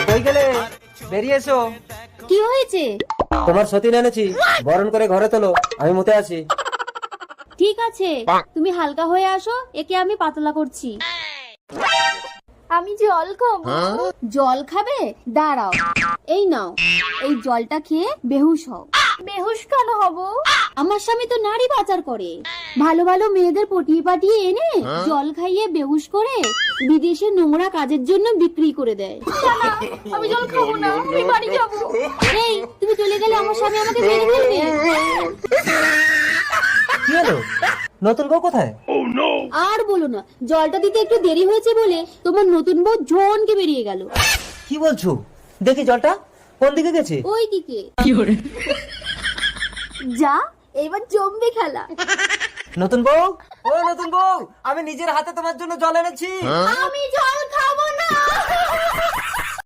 কই গেলে? বেরিয়ে এসো। কি হয়েছে? তোমার সতীন এনেছি, বরণ করে ঘরে তোলো, আমি মুতে আছি। ঠিক আছে, তুমি হালকা হয়ে আসো, একে আমি পাতলা করছি। আমি জল খাবো। জল খাবে? দাঁড়াও, এই নাও, এই জলটা খেয়ে বেহুশ হও। বেহুশ কেন হব? আমার স্বামী তো নারী পাচার করে, ভালো ভালো মেয়েদের পটিয়ে পাটিয়ে এনে জল খাইয়ে বেহুশ করে বিদেশে নোংরা কাজের জন্য বিক্রি করে দেয়। আমি জল খাবো না, আমি বাড়ি যাবো। এই, তুমি চলে গেলে আমার স্বামী আমাকে মেরে ফেলবে। কি হলো? নতুন বউ কোথায়? আর বলো না, জলটা দিতে একটু দেরি হয়েছে বলে তোমার নতুন বউ ঝনকে বেরিয়ে গেল। কি বলছো? দেখি জলটা কোন দিকে গেছে। ওই দিকে। যা, এবার জমবে খেলা। নতুন বউ, ও নতুন বউ, আমি নিজের হাতে তোমার জন্য জল এনেছি। আমি জল খাবো